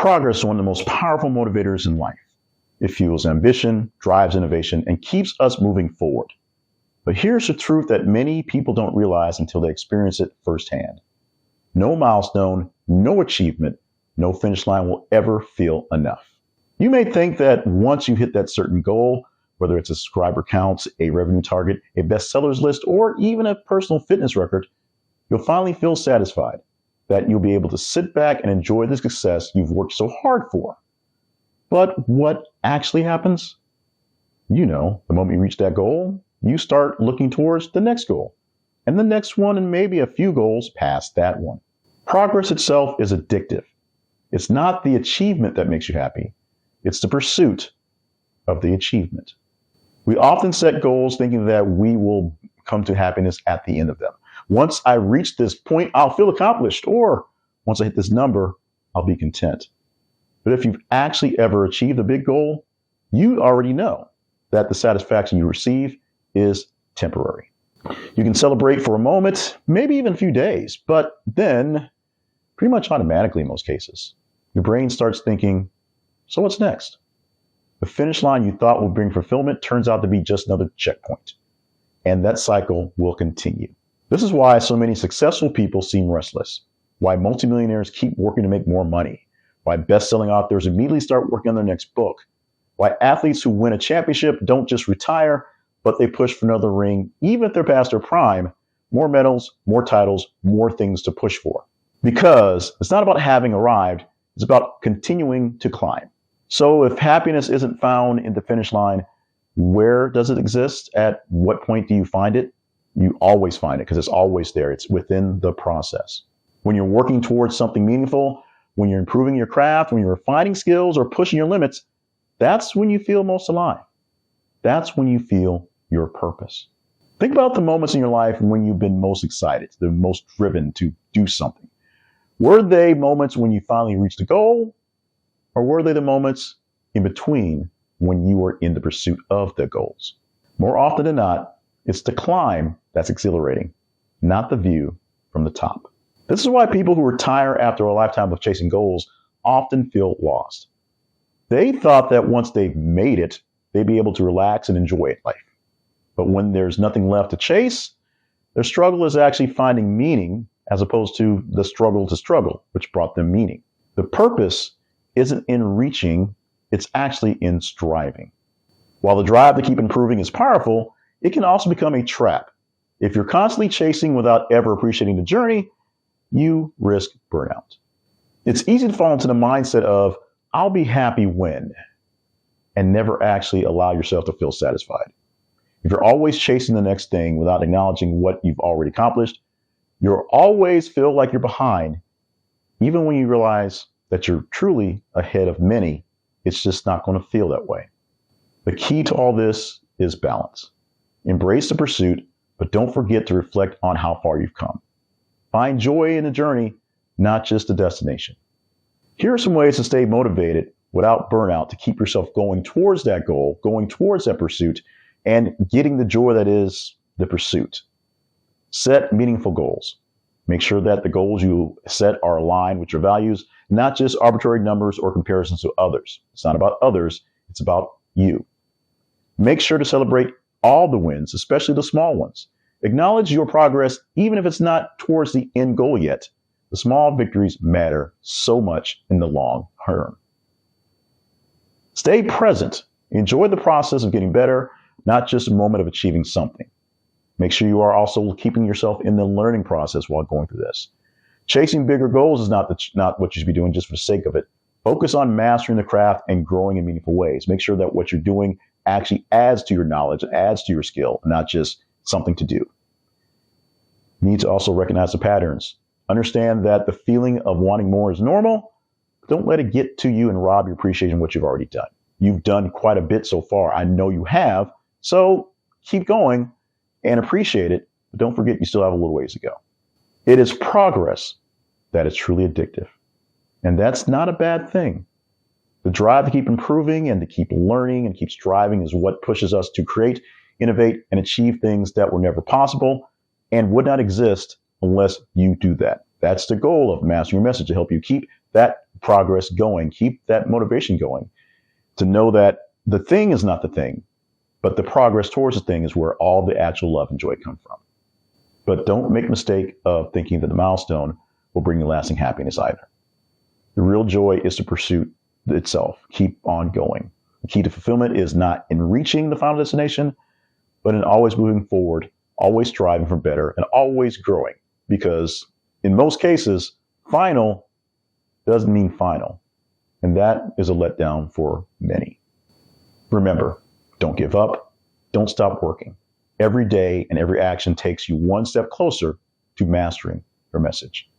Progress is one of the most powerful motivators in life. It fuels ambition, drives innovation, and keeps us moving forward. But here's the truth that many people don't realize until they experience it firsthand. No milestone, no achievement, no finish line will ever feel enough. You may think that once you hit that certain goal, whether it's a subscriber count, a revenue target, a bestsellers list, or even a personal fitness record, you'll finally feel satisfied, that you'll be able to sit back and enjoy the success you've worked so hard for. But what actually happens? The moment you reach that goal, you start looking towards the next goal, and the next one, and maybe a few goals past that one. Progress itself is addictive. It's not the achievement that makes you happy. It's the pursuit of the achievement. We often set goals thinking that we will come to happiness at the end of them. Once I reach this point, I'll feel accomplished, or once I hit this number, I'll be content. But if you've actually ever achieved a big goal, you already know that the satisfaction you receive is temporary. You can celebrate for a moment, maybe even a few days, but then, pretty much automatically in most cases, your brain starts thinking, so what's next? The finish line you thought would bring fulfillment turns out to be just another checkpoint. And that cycle will continue. This is why so many successful people seem restless, why multimillionaires keep working to make more money, why best-selling authors immediately start working on their next book, why athletes who win a championship don't just retire, but they push for another ring, even if they're past their prime, more medals, more titles, more things to push for. Because it's not about having arrived, it's about continuing to climb. So if happiness isn't found in the finish line, where does it exist? At what point do you find it? You always find it because it's always there. It's within the process. When you're working towards something meaningful, when you're improving your craft, when you're refining skills or pushing your limits, that's when you feel most alive. That's when you feel your purpose. Think about the moments in your life when you've been most excited, the most driven to do something. Were they moments when you finally reached the goal? Or were they the moments in between when you were in the pursuit of the goals? More often than not, it's the climb that's exhilarating, not the view from the top. This is why people who retire after a lifetime of chasing goals often feel lost. They thought that once they've made it, they'd be able to relax and enjoy life. But when there's nothing left to chase, their struggle is actually finding meaning as opposed to the struggle to struggle, which brought them meaning. The purpose isn't in reaching, it's actually in striving. While the drive to keep improving is powerful, it can also become a trap. If you're constantly chasing without ever appreciating the journey, you risk burnout. It's easy to fall into the mindset of, I'll be happy when, and never actually allow yourself to feel satisfied. If you're always chasing the next thing without acknowledging what you've already accomplished, you'll always feel like you're behind, even when you realize that you're truly ahead of many. It's just not going to feel that way. The key to all this is balance. Embrace the pursuit, but don't forget to reflect on how far you've come. Find joy in the journey, not just the destination. Here are some ways to stay motivated without burnout, to keep yourself going towards that goal, going towards that pursuit, and getting the joy that is the pursuit. Set meaningful goals. Make sure that the goals you set are aligned with your values, not just arbitrary numbers or comparisons to others. It's not about others, it's about you. Make sure to celebrate all the wins, especially the small ones. Acknowledge your progress, even if it's not towards the end goal yet. The small victories matter so much in the long term. Stay present. Enjoy the process of getting better, not just a moment of achieving something. Make sure you are also keeping yourself in the learning process while going through this. Chasing bigger goals is not what you should be doing just for the sake of it. Focus on mastering the craft and growing in meaningful ways. Make sure that what you're doing actually adds to your knowledge, adds to your skill, not just something to do. You need to also recognize the patterns. Understand that the feeling of wanting more is normal. Don't let it get to you and rob your appreciation of what you've already done. You've done quite a bit so far. I know you have. So keep going and appreciate it. But don't forget you still have a little ways to go. It is progress that is truly addictive. And that's not a bad thing. The drive to keep improving and to keep learning and keep striving is what pushes us to create, innovate, and achieve things that were never possible and would not exist unless you do that. That's the goal of Mastering Your Message, to help you keep that progress going, keep that motivation going, to know that the thing is not the thing, but the progress towards the thing is where all the actual love and joy come from. But don't make the mistake of thinking that the milestone will bring you lasting happiness either. The real joy is the pursuit itself. Keep on going. The key to fulfillment is not in reaching the final destination, but in always moving forward, always striving for better, and always growing. Because in most cases, final doesn't mean final. And that is a letdown for many. Remember, don't give up. Don't stop working. Every day and every action takes you one step closer to mastering your message.